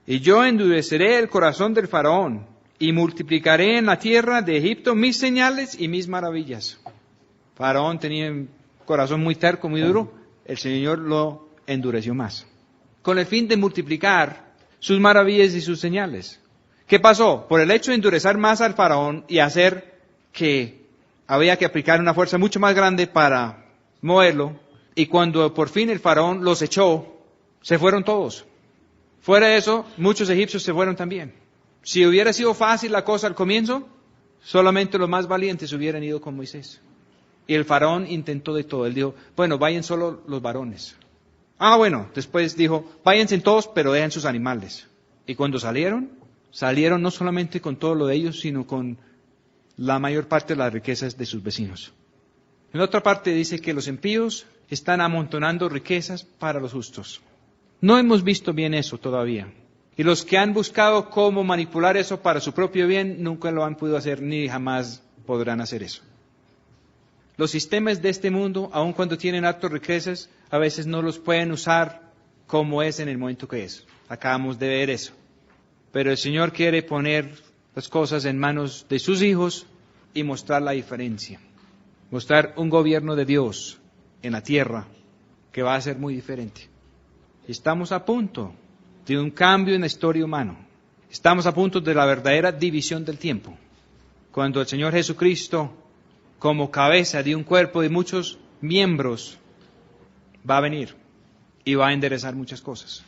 Y yo endureceré el corazón del faraón, y multiplicaré en la tierra de Egipto mis señales y mis maravillas. Faraón tenía un corazón muy terco, muy duro. El Señor lo endureció más, con el fin de multiplicar sus maravillas y sus señales. ¿Qué pasó? Por el hecho de endurecer más al faraón y hacer que había que aplicar una fuerza mucho más grande para moverlo, y cuando por fin el faraón los echó, se fueron todos. Fuera de eso, muchos egipcios se fueron también. Si hubiera sido fácil la cosa al comienzo, solamente los más valientes hubieran ido con Moisés. Y el faraón intentó de todo. Él dijo, bueno, vayan solo los varones. Bueno, después dijo, váyanse todos, pero dejen sus animales. Y cuando salieron no solamente con todo lo de ellos, sino con la mayor parte de las riquezas de sus vecinos. En otra parte dice que los impíos están amontonando riquezas para los justos. No hemos visto bien eso todavía. Y los que han buscado cómo manipular eso para su propio bien, nunca lo han podido hacer ni jamás podrán hacer eso. Los sistemas de este mundo, aun cuando tienen altas riquezas, a veces no los pueden usar como es en el momento que es. Acabamos de ver eso. Pero el Señor quiere poner las cosas en manos de sus hijos y mostrar la diferencia. Mostrar un gobierno de Dios en la tierra que va a ser muy diferente. Estamos a punto de un cambio en la historia humana. Estamos a punto de la verdadera división del tiempo. Cuando el Señor Jesucristo, como cabeza de un cuerpo de muchos miembros, va a venir y va a enderezar muchas cosas.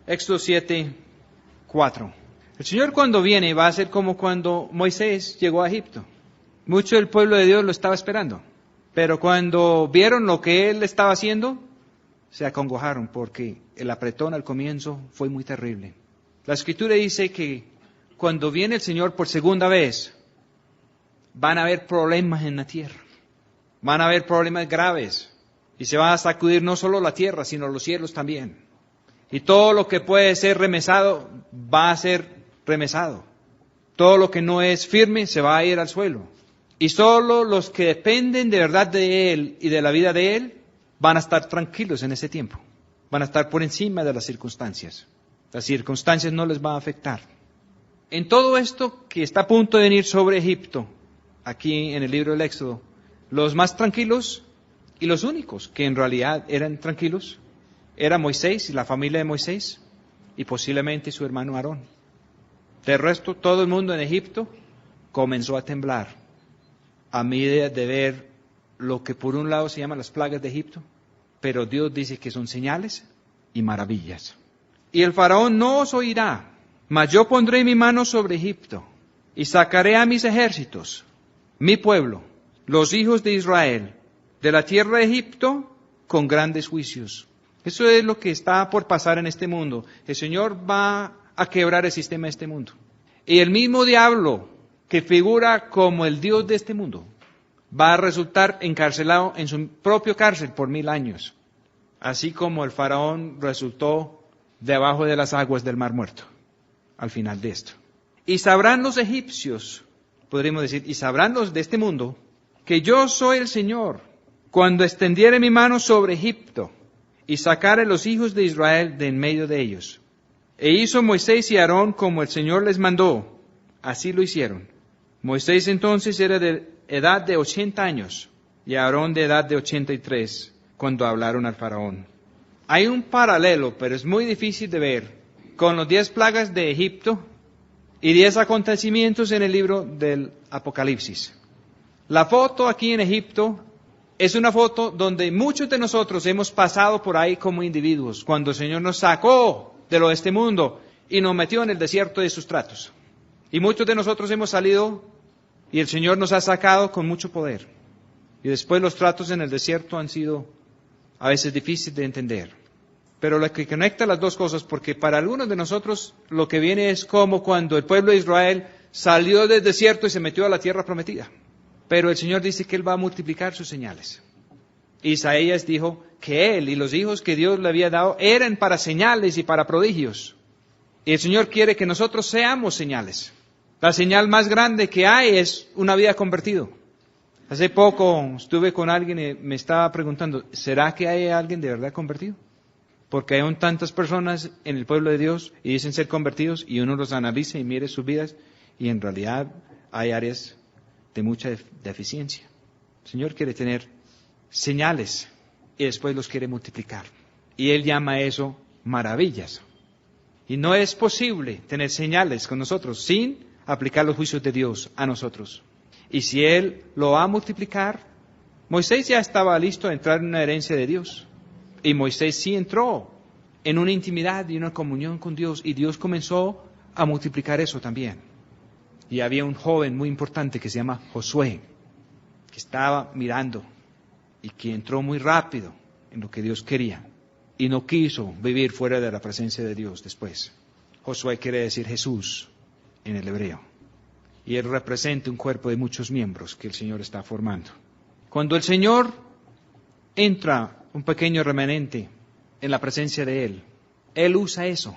Éxodo 7:4. El Señor cuando viene va a ser como cuando Moisés llegó a Egipto. Mucho del pueblo de Dios lo estaba esperando. Pero cuando vieron lo que Él estaba haciendo, se acongojaron porque el apretón al comienzo fue muy terrible. La Escritura dice que cuando viene el Señor por segunda vez, van a haber problemas en la tierra. Van a haber problemas graves. Y se va a sacudir no solo la tierra, sino los cielos también. Y todo lo que puede ser remesado, va a ser remesado. Todo lo que no es firme, se va a ir al suelo. Y solo los que dependen de verdad de Él y de la vida de Él, van a estar tranquilos en ese tiempo. Van a estar por encima de las circunstancias. Las circunstancias no les van a afectar. En todo esto que está a punto de venir sobre Egipto, aquí en el libro del Éxodo, los más tranquilos y los únicos que en realidad eran tranquilos, era Moisés y la familia de Moisés y posiblemente su hermano Aarón. De resto, todo el mundo en Egipto comenzó a temblar a medida de ver lo que por un lado se llama las plagas de Egipto, pero Dios dice que son señales y maravillas. Y el faraón no os oirá, mas yo pondré mi mano sobre Egipto y sacaré a mis ejércitos, mi pueblo, los hijos de Israel de la tierra de Egipto con grandes juicios. Eso es lo que está por pasar en este mundo. El Señor va a quebrar el sistema de este mundo. Y el mismo diablo que figura como el Dios de este mundo va a resultar encarcelado en su propio cárcel por 1000 años. Así como el faraón resultó debajo de las aguas del Mar Muerto al final de esto. Y sabrán los egipcios, podríamos decir, y sabrán los de este mundo, que yo soy el Señor, cuando extendiere mi mano sobre Egipto y sacare los hijos de Israel de en medio de ellos. E hizo Moisés y Aarón como el Señor les mandó, así lo hicieron. Moisés entonces era de edad de 80 años y Aarón de edad de 83 cuando hablaron al faraón. Hay un paralelo, pero es muy difícil de ver, con los 10 plagas de Egipto y 10 acontecimientos en el libro del Apocalipsis. La foto aquí en Egipto es una foto donde muchos de nosotros hemos pasado por ahí como individuos, cuando el Señor nos sacó de lo de este mundo y nos metió en el desierto de sus tratos. Y muchos de nosotros hemos salido y el Señor nos ha sacado con mucho poder. Y después los tratos en el desierto han sido a veces difíciles de entender. Pero lo que conecta las dos cosas, porque para algunos de nosotros lo que viene es como cuando el pueblo de Israel salió del desierto y se metió a la tierra prometida. Pero el Señor dice que Él va a multiplicar sus señales. Isaías dijo que Él y los hijos que Dios le había dado eran para señales y para prodigios. Y el Señor quiere que nosotros seamos señales. La señal más grande que hay es una vida convertido. Hace poco estuve con alguien y me estaba preguntando, ¿será que hay alguien de verdad convertido? Porque hay tantas personas en el pueblo de Dios y dicen ser convertidos y uno los analiza y mire sus vidas y en realidad hay áreas de mucha deficiencia. El Señor quiere tener señales y después los quiere multiplicar. Y Él llama a eso maravillas. Y no es posible tener señales con nosotros sin aplicar los juicios de Dios a nosotros. Y si Él lo va a multiplicar, Moisés ya estaba listo a entrar en una herencia de Dios. Y Moisés sí entró en una intimidad y una comunión con Dios. Y Dios comenzó a multiplicar eso también. Y había un joven muy importante que se llama Josué, que estaba mirando y que entró muy rápido en lo que Dios quería. Y no quiso vivir fuera de la presencia de Dios después. Josué quiere decir Jesús en el hebreo. Y él representa un cuerpo de muchos miembros que el Señor está formando. Cuando el Señor entra un pequeño remanente en la presencia de Él, Él usa eso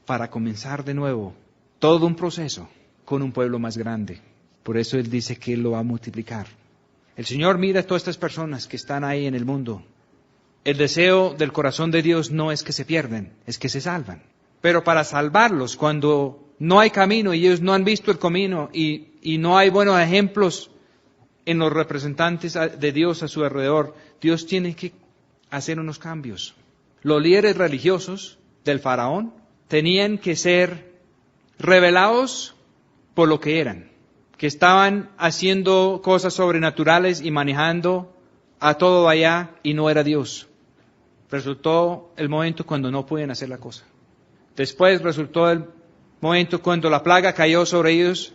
para comenzar de nuevo todo un proceso con un pueblo más grande. Por eso Él dice que Él lo va a multiplicar. El Señor mira a todas estas personas que están ahí en el mundo. El deseo del corazón de Dios no es que se pierdan, es que se salvan. Pero para salvarlos, cuando no hay camino y ellos no han visto el camino y no hay buenos ejemplos en los representantes de Dios a su alrededor, Dios tiene que hacer unos cambios. Los líderes religiosos del faraón tenían que ser revelados por lo que eran, que estaban haciendo cosas sobrenaturales y manejando a todo allá y no era Dios. Resultó el momento cuando no podían hacer la cosa. Después resultó el momento cuando la plaga cayó sobre ellos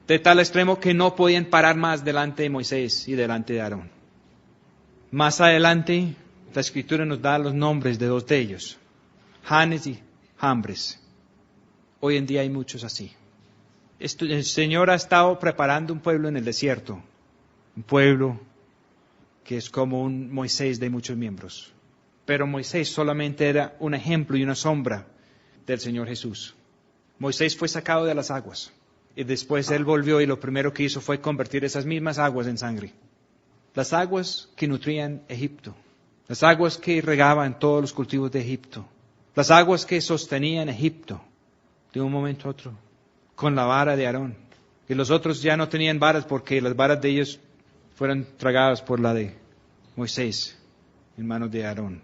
de tal extremo que no podían parar más delante de Moisés y delante de Aarón. Más adelante, la Escritura nos da los nombres de 2 de ellos, Janes y Jambres. Hoy en día hay muchos así. El Señor ha estado preparando un pueblo en el desierto, un pueblo que es como un Moisés de muchos miembros. Pero Moisés solamente era un ejemplo y una sombra del Señor Jesús. Moisés fue sacado de las aguas y después él volvió y lo primero que hizo fue convertir esas mismas aguas en sangre. Las aguas que nutrían Egipto, las aguas que regaban todos los cultivos de Egipto, las aguas que sostenían Egipto de un momento a otro con la vara de Aarón. Y los otros ya no tenían varas porque las varas de ellos fueron tragadas por la de Moisés en manos de Aarón.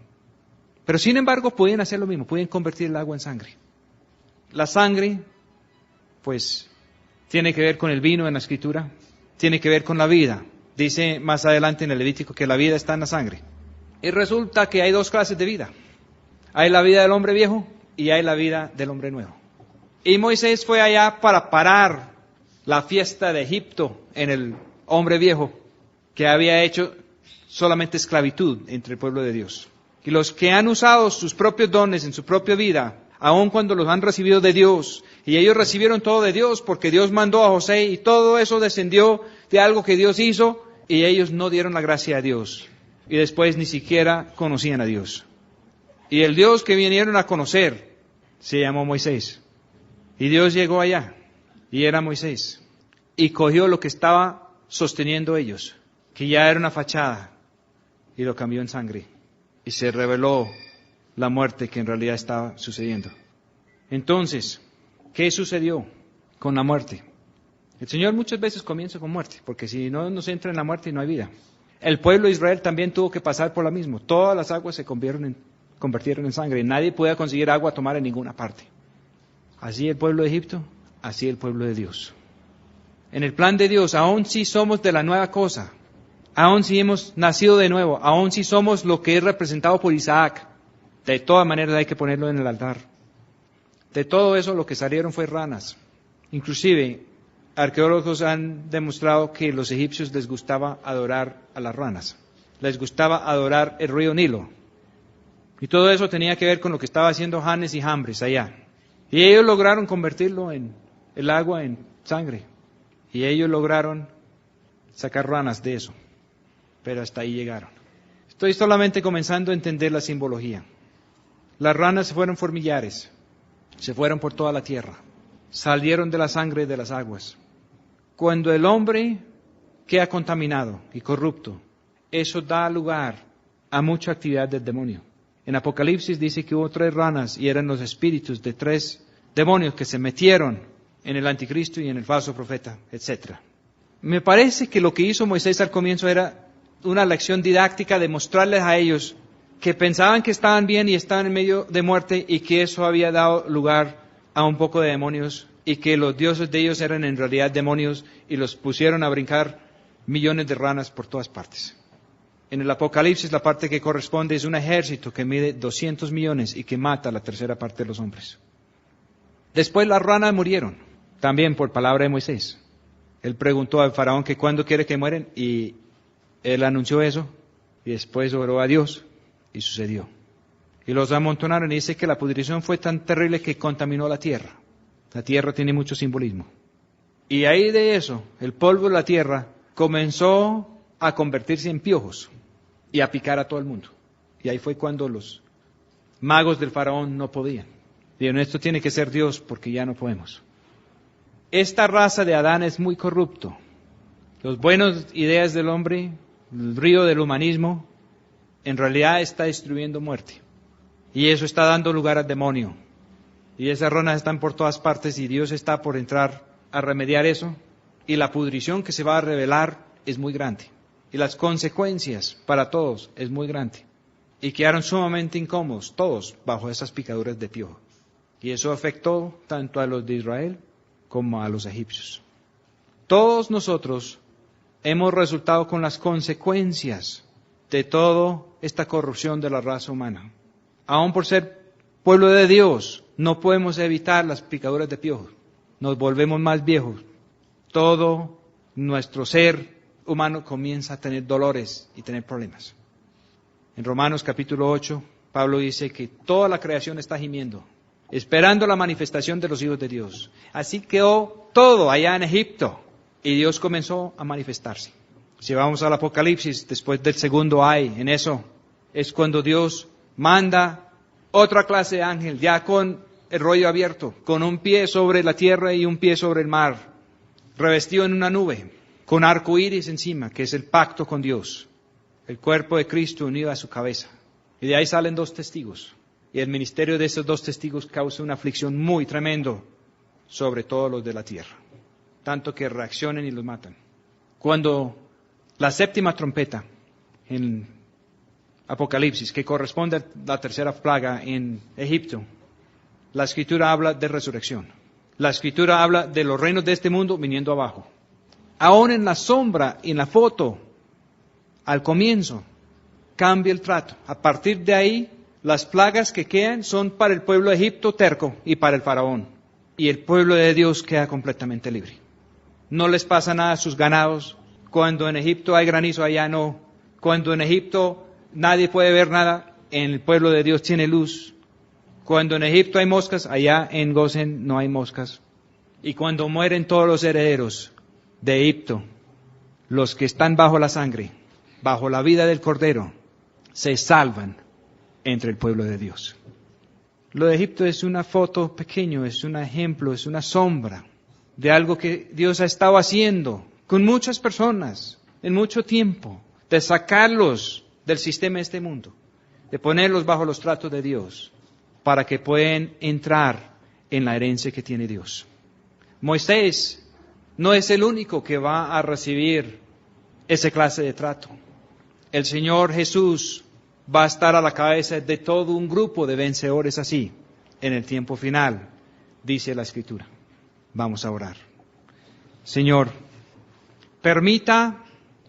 Pero sin embargo podían hacer lo mismo, podían convertir el agua en sangre. La sangre, pues, tiene que ver con el vino en la Escritura, tiene que ver con la vida. Dice más adelante en el Levítico que la vida está en la sangre. Y resulta que hay 2 clases de vida. Hay la vida del hombre viejo y hay la vida del hombre nuevo. Y Moisés fue allá para parar la fiesta de Egipto en el hombre viejo que había hecho solamente esclavitud entre el pueblo de Dios. Y los que han usado sus propios dones en su propia vida, aun cuando los han recibido de Dios, y ellos recibieron todo de Dios porque Dios mandó a José y todo eso descendió de algo que Dios hizo, y ellos no dieron la gracia a Dios. Y después ni siquiera conocían a Dios. Y el Dios que vinieron a conocer se llamó Moisés. Y Dios llegó allá, y era Moisés. Y cogió lo que estaba sosteniendo ellos, que ya era una fachada, y lo cambió en sangre. Y se reveló la muerte que en realidad estaba sucediendo. Entonces, ¿qué sucedió con la muerte? El Señor muchas veces comienza con muerte, porque si no nos entra en la muerte no hay vida. El pueblo de Israel también tuvo que pasar por lo mismo. Todas las aguas se convirtieron en sangre. Nadie podía conseguir agua a tomar en ninguna parte. Así el pueblo de Egipto, así el pueblo de Dios. En el plan de Dios, aun si somos de la nueva cosa, aun si hemos nacido de nuevo, aun si somos lo que es representado por Isaac, de todas maneras hay que ponerlo en el altar. De todo eso lo que salieron fue ranas. Inclusive, arqueólogos han demostrado que a los egipcios les gustaba adorar a las ranas. Les gustaba adorar el río Nilo. Y todo eso tenía que ver con lo que estaba haciendo Janes y Jambres allá. Y ellos lograron convertirlo en el agua en sangre. Y ellos lograron sacar ranas de eso. Pero hasta ahí llegaron. Estoy solamente comenzando a entender la simbología. Las ranas se fueron por millares. Se fueron por toda la tierra. Salieron de la sangre de las aguas. Cuando el hombre queda contaminado y corrupto, eso da lugar a mucha actividad del demonio. En Apocalipsis dice que hubo 3 ranas y eran los espíritus de 3 demonios que se metieron en el anticristo y en el falso profeta, etc. Me parece que lo que hizo Moisés al comienzo era una lección didáctica de mostrarles a ellos que pensaban que estaban bien y estaban en medio de muerte y que eso había dado lugar a un poco de demonios y que los dioses de ellos eran en realidad demonios y los pusieron a brincar millones de ranas por todas partes. En el Apocalipsis la parte que corresponde es un ejército que mide 200 millones y que mata a la tercera parte de los hombres. Después las ranas murieron, también por palabra de Moisés. Él preguntó al faraón que cuándo quiere que mueren y él anunció eso y después oró a Dios y sucedió. Y los amontonaron y dice que la pudrición fue tan terrible que contaminó la tierra. La tierra tiene mucho simbolismo. Y ahí de eso, el polvo de la tierra comenzó a convertirse en piojos y a picar a todo el mundo. Y ahí fue cuando los magos del faraón no podían. Dijeron, esto tiene que ser Dios porque ya no podemos. Esta raza de Adán es muy corrupto. Las buenas ideas del hombre, el río del humanismo, en realidad está destruyendo muerte. Y eso está dando lugar al demonio. Y esas ranas están por todas partes y Dios está por entrar a remediar eso. Y la pudrición que se va a revelar es muy grande. Y las consecuencias para todos es muy grande. Y quedaron sumamente incómodos todos bajo esas picaduras de piojo. Y eso afectó tanto a los de Israel como a los egipcios. Todos nosotros hemos resultado con las consecuencias de toda esta corrupción de la raza humana. Aún por ser pueblo de Dios, no podemos evitar las picaduras de piojo. Nos volvemos más viejos. Todo nuestro ser humano comienza a tener dolores y tener problemas. En Romanos capítulo 8, Pablo dice que toda la creación está gimiendo, esperando la manifestación de los hijos de Dios. Así quedó todo allá en Egipto y Dios comenzó a manifestarse. Si vamos al Apocalipsis, después del segundo ay, en eso es cuando Dios manda otra clase de ángel, ya con el rollo abierto, con un pie sobre la tierra y un pie sobre el mar, revestido en una nube, con arco iris encima, que es el pacto con Dios, el cuerpo de Cristo unido a su cabeza. Y de ahí salen 2 testigos. Y el ministerio de esos 2 testigos causa una aflicción muy tremendo sobre todos los de la tierra, tanto que reaccionen y los matan. Cuando la 7ª trompeta en Apocalipsis, que corresponde a la 3ª plaga en Egipto, la Escritura habla de resurrección. La Escritura habla de los reinos de este mundo viniendo abajo. Aún en la sombra, en la foto, al comienzo, cambia el trato. A partir de ahí, las plagas que quedan son para el pueblo de Egipto terco y para el faraón. Y el pueblo de Dios queda completamente libre. No les pasa nada a sus ganados, Cuando en Egipto hay granizo, allá no. Cuando en Egipto nadie puede ver nada, en el pueblo de Dios tiene luz. Cuando en Egipto hay moscas, allá en Gosén no hay moscas. Y cuando mueren todos los herederos de Egipto, los que están bajo la sangre, bajo la vida del Cordero, se salvan entre el pueblo de Dios. Lo de Egipto es una foto pequeña, es un ejemplo, es una sombra de algo que Dios ha estado haciendo con muchas personas en mucho tiempo, de sacarlos del sistema de este mundo, de ponerlos bajo los tratos de Dios, para que puedan entrar en la herencia que tiene Dios. Moisés no es el único que va a recibir esa clase de trato. El Señor Jesús va a estar a la cabeza de todo un grupo de vencedores así, en el tiempo final, dice la Escritura. Vamos a orar. Señor, permita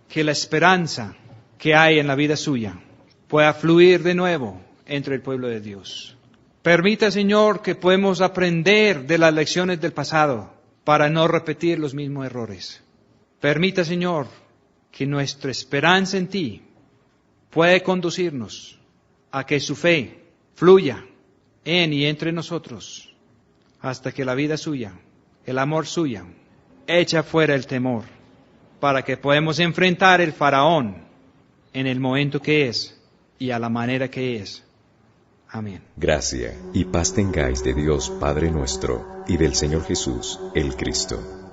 que la esperanza que hay en la vida suya pueda fluir de nuevo entre el pueblo de Dios. Permita, Señor, que podamos aprender de las lecciones del pasado para no repetir los mismos errores. Permita, Señor, que nuestra esperanza en ti puede conducirnos a que su fe fluya en y entre nosotros hasta que la vida suya, el amor suya, echa fuera el temor para que podamos enfrentar el faraón en el momento que es y a la manera que es. Amén. Gracia y paz tengáis de Dios Padre nuestro y del Señor Jesús, el Cristo.